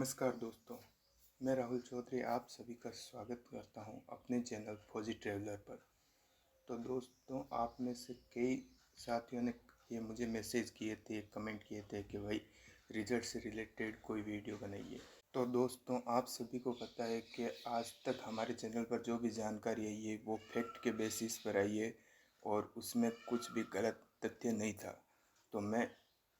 नमस्कार दोस्तों, मैं राहुल चौधरी आप सभी का स्वागत करता हूं अपने चैनल फौजी ट्रैवलर पर। तो दोस्तों, आप में से कई साथियों ने ये मुझे मैसेज किए थे, कमेंट किए थे कि भाई रिजल्ट से रिलेटेड कोई वीडियो बनाइए। तो दोस्तों, आप सभी को पता है कि आज तक हमारे चैनल पर जो भी जानकारी आई है वो फैक्ट के बेसिस पर आई है और उसमें कुछ भी गलत तथ्य नहीं था। तो मैं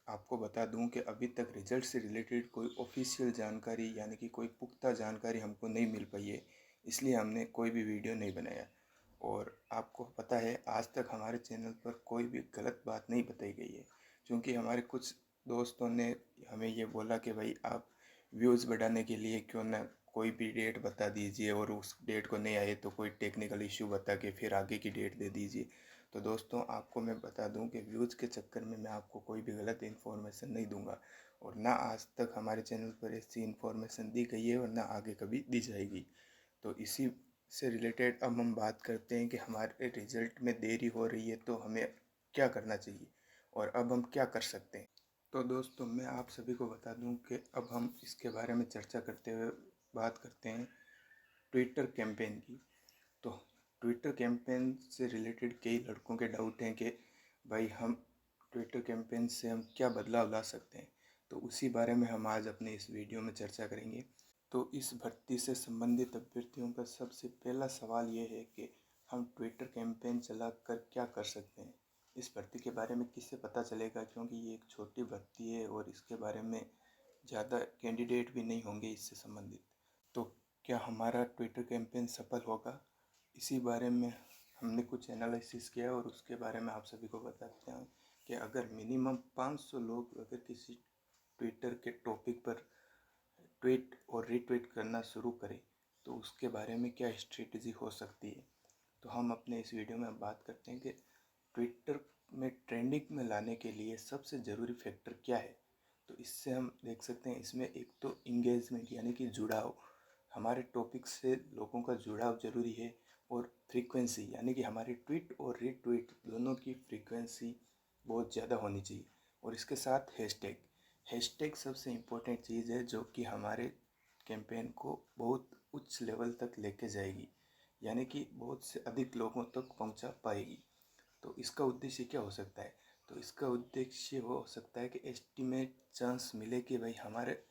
आपको बता दूं कि अभी तक रिजल्ट से रिलेटेड कोई ऑफिशियल जानकारी यानी कि कोई पुख्ता जानकारी हमको नहीं मिल पाई है, इसलिए हमने कोई भी वीडियो नहीं बनाया। और आपको पता है आज तक हमारे चैनल पर कोई भी गलत बात नहीं बताई गई है, क्योंकि हमारे कुछ दोस्तों ने हमें ये बोला कि भाई आप व्यूज़ बढ़ाने के लिए क्यों ना कोई भी डेट बता दीजिए और उस डेट को नहीं आए तो कोई टेक्निकल इश्यू बता के फिर आगे की डेट दे दीजिए। तो दोस्तों, आपको मैं बता दूं कि व्यूज़ के चक्कर में मैं आपको कोई भी गलत इन्फॉर्मेशन नहीं दूंगा और ना आज तक हमारे चैनल पर ऐसी इन्फॉर्मेशन दी गई है और ना आगे कभी दी जाएगी। तो इसी से रिलेटेड अब हम बात करते हैं कि हमारे रिजल्ट में देरी हो रही है तो हमें क्या करना चाहिए और अब हम क्या कर सकते हैं। तो दोस्तों, मैं आप सभी को बता दूं कि अब हम इसके बारे में चर्चा करते हुए बात करते हैं ट्विटर कैंपेन की। तो ट्विटर कैंपेन से रिलेटेड कई लड़कों के डाउट हैं कि भाई हम ट्विटर कैंपेन से हम क्या बदलाव ला सकते हैं। तो उसी बारे में हम आज अपने इस वीडियो में चर्चा करेंगे। तो इस भर्ती से संबंधित अभ्यर्थियों का सबसे पहला सवाल ये है कि हम ट्विटर कैंपेन चलाकर क्या कर सकते हैं। इस भर्ती के बारे में किससे पता चलेगा, क्योंकि ये एक छोटी भर्ती है और इसके बारे में ज़्यादा कैंडिडेट भी नहीं होंगे इससे संबंधित। तो क्या हमारा ट्विटर कैंपेन सफल होगा, इसी बारे में हमने कुछ एनालिसिस किया और उसके बारे में आप सभी को बताते हैं कि अगर मिनिमम 500 लोग अगर किसी ट्विटर के टॉपिक पर ट्वीट और रीट्वीट करना शुरू करें तो उसके बारे में क्या स्ट्रेटजी हो सकती है। तो हम अपने इस वीडियो में बात करते हैं कि ट्विटर में ट्रेंडिंग में लाने के लिए सबसे ज़रूरी फैक्टर क्या है। तो इससे हम देख सकते हैं, इसमें एक तो इंगेजमेंट यानी कि जुड़ाव, हमारे टॉपिक से लोगों का जुड़ाव ज़रूरी है। और फ्रीक्वेंसी यानी कि हमारी ट्वीट और रीट्वीट दोनों की फ्रीक्वेंसी बहुत ज़्यादा होनी चाहिए। और इसके साथ हैशटैग हैशटैग सबसे इम्पोर्टेंट चीज़ है जो कि हमारे कैंपेन को बहुत उच्च लेवल तक लेके जाएगी, यानी कि बहुत से अधिक लोगों तक पहुंचा पाएगी। तो इसका उद्देश्य क्या हो सकता है। तो इसका उद्देश्य वो हो सकता है कि एस्टिमेट चांस मिले कि भाई हमारे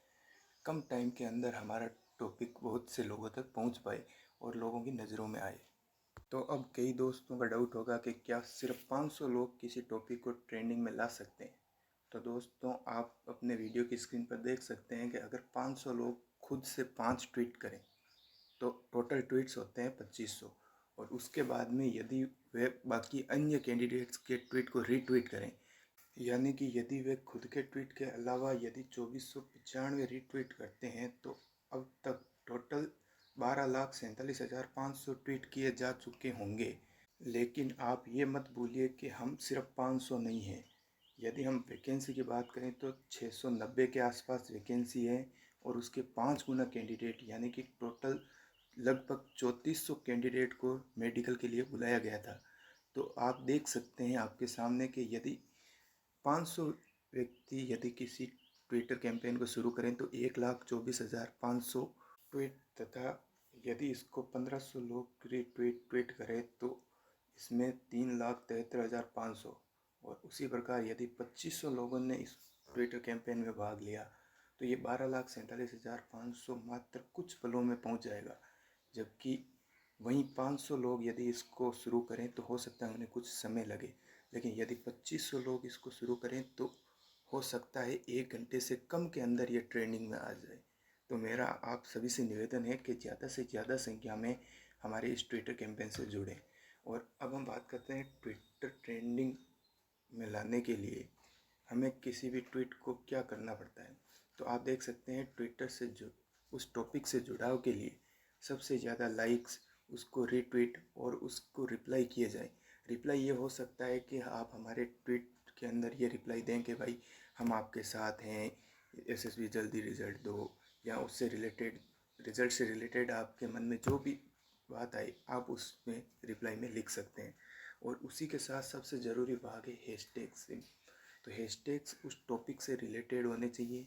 कम टाइम के अंदर हमारा टॉपिक बहुत से लोगों तक पहुंच पाए और लोगों की नज़रों में आए। तो अब कई दोस्तों का डाउट होगा कि क्या सिर्फ 500 लोग किसी टॉपिक को ट्रेंडिंग में ला सकते हैं। तो दोस्तों, आप अपने वीडियो की स्क्रीन पर देख सकते हैं कि अगर 500 लोग खुद से 5 ट्वीट करें तो टोटल ट्वीट्स होते हैं 2500। और उसके बाद में यदि वे बाकी अन्य कैंडिडेट्स के ट्वीट को रीट्वीट करें, यानी कि यदि वे खुद के ट्वीट के अलावा यदि 2495 रीट्वीट करते हैं तो अब तक टोटल 12,47,500 ट्वीट किए जा चुके होंगे। लेकिन आप ये मत भूलिए कि हम सिर्फ 500 नहीं हैं। यदि हम वैकेंसी की बात करें तो 690 के आसपास वैकेंसी है और उसके 5 गुना कैंडिडेट यानी कि टोटल लगभग 3400 कैंडिडेट को मेडिकल के लिए बुलाया गया था। तो आप देख सकते हैं आपके सामने कि यदि 500 व्यक्ति यदि किसी ट्विटर कैंपेन को शुरू करें तो 1,24,500 ट्वीट, तथा यदि इसको 1500 लोग ट्वीट करें तो इसमें 3,73,500। और उसी प्रकार यदि 2500 लोगों ने इस ट्विटर कैंपेन में भाग लिया तो ये 12,47,500 मात्र कुछ पलों में पहुंच जाएगा। जबकि वहीं 500 लोग यदि इसको शुरू करें तो हो सकता है उन्हें कुछ समय लगे, लेकिन यदि 2500 लोग इसको शुरू करें तो हो सकता है 1 घंटे से कम के अंदर ये ट्रेंडिंग में आ जाए। तो मेरा आप सभी से निवेदन है कि ज़्यादा से ज़्यादा संख्या में हमारे इस ट्विटर कैंपेन से जुड़ें। और अब हम बात करते हैं ट्विटर ट्रेंडिंग में लाने के लिए हमें किसी भी ट्वीट को क्या करना पड़ता है। तो आप देख सकते हैं ट्विटर से जो उस टॉपिक से जुड़ाव के लिए सबसे ज़्यादा लाइक्स, उसको रीट्वीट और उसको रिप्लाई किए जाए। रिप्लाई ये हो सकता है कि आप हमारे ट्वीट के अंदर ये रिप्लाई दें कि भाई हम आपके साथ हैं, एसएसबी जल्दी रिज़ल्ट दो, या उससे रिलेटेड रिज़ल्ट से रिलेटेड आपके मन में जो भी बात आए आप उसमें रिप्लाई में लिख सकते हैं। और उसी के साथ सबसे ज़रूरी भाग है हैशटैग्स। तो हैशटैग्स उस टॉपिक से रिलेटेड होने चाहिए,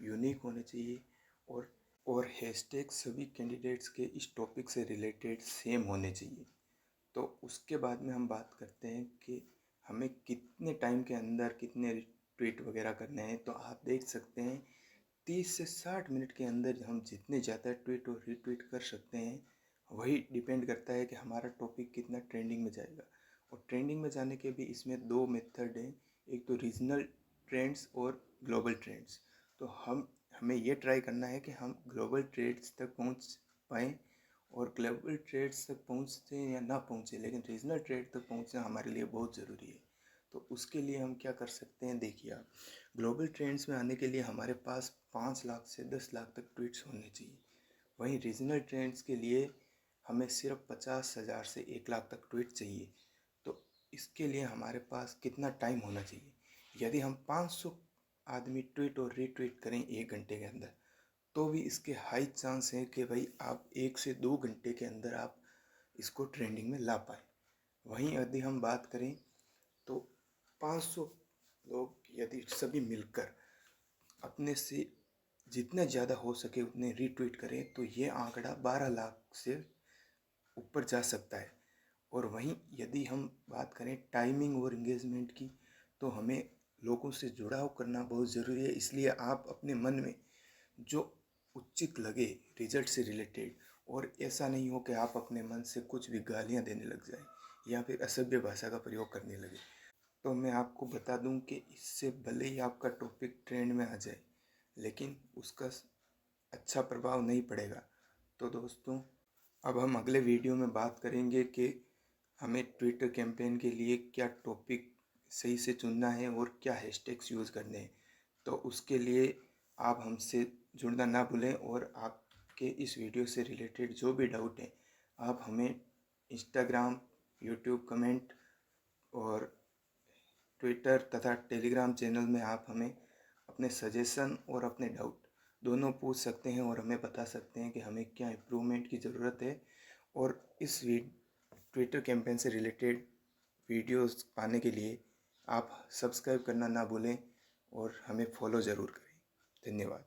यूनिक होने चाहिए और हैशटैग सभी कैंडिडेट्स के इस टॉपिक से रिलेटेड सेम होने चाहिए। तो उसके बाद में हम बात करते हैं कि हमें कितने टाइम के अंदर कितने ट्वीट वगैरह करने हैं। तो आप देख सकते हैं 30 से 60 मिनट के अंदर हम जितने ज़्यादा ट्वीट और रीट्वीट कर सकते हैं, वही डिपेंड करता है कि हमारा टॉपिक कितना ट्रेंडिंग में जाएगा। और ट्रेंडिंग में जाने के भी इसमें दो मेथड हैं, एक तो रीजनल ट्रेंड्स और ग्लोबल ट्रेंड्स। तो हमें ये ट्राई करना है कि हम ग्लोबल ट्रेंड्स तक पहुंच पाएँ, और ग्लोबल ट्रेड्स तक पहुंचते या ना पहुंचे, लेकिन रीजनल ट्रेड तक पहुंचना हमारे लिए बहुत ज़रूरी है। तो उसके लिए हम क्या कर सकते हैं, देखिए आप, ग्लोबल ट्रेंड्स में आने के लिए हमारे पास 5 लाख से 10 लाख तक ट्वीट्स होने चाहिए। वहीं रीजनल ट्रेंड्स के लिए हमें सिर्फ 50,000 से 1 लाख तक ट्वीट चाहिए। तो इसके लिए हमारे पास कितना टाइम होना चाहिए? यदि हम 500 आदमी ट्वीट और रीट्वीट करें 1 घंटे के अंदर, तो भी इसके हाई चांस है कि भाई आप 1 से 2 घंटे के अंदर आप इसको ट्रेंडिंग में ला पाए। वहीं यदि हम बात करें तो 500 लोग यदि सभी मिलकर अपने से जितना ज़्यादा हो सके उतने रीट्वीट करें, तो ये आंकड़ा 12 लाख से ऊपर जा सकता है। और वहीं यदि हम बात करें टाइमिंग और इंगेजमेंट की, तो हमें लोगों से जुड़ाव करना बहुत ज़रूरी है। इसलिए आप अपने मन में जो उचित लगे रिजल्ट से रिलेटेड, और ऐसा नहीं हो कि आप अपने मन से कुछ भी गालियां देने लग जाएं या फिर असभ्य भाषा का प्रयोग करने लगे। तो मैं आपको बता दूं कि इससे भले ही आपका टॉपिक ट्रेंड में आ जाए, लेकिन उसका अच्छा प्रभाव नहीं पड़ेगा। तो दोस्तों, अब हम अगले वीडियो में बात करेंगे कि हमें ट्विटर कैंपेन के लिए क्या टॉपिक सही से चुनना है और क्या हैशटैग्स यूज़ करने हैं। तो उसके लिए आप हमसे जुड़ना ना भूलें, और आपके इस वीडियो से रिलेटेड जो भी डाउट हैं आप हमें इंस्टाग्राम, यूट्यूब कमेंट और ट्विटर तथा टेलीग्राम चैनल में आप हमें अपने सजेशन और अपने डाउट दोनों पूछ सकते हैं, और हमें बता सकते हैं कि हमें क्या इम्प्रूवमेंट की ज़रूरत है। और इस ट्विटर कैंपेन से रिलेटेड वीडियोस पाने के लिए आप सब्सक्राइब करना ना भूलें और हमें फॉलो ज़रूर करें। धन्यवाद।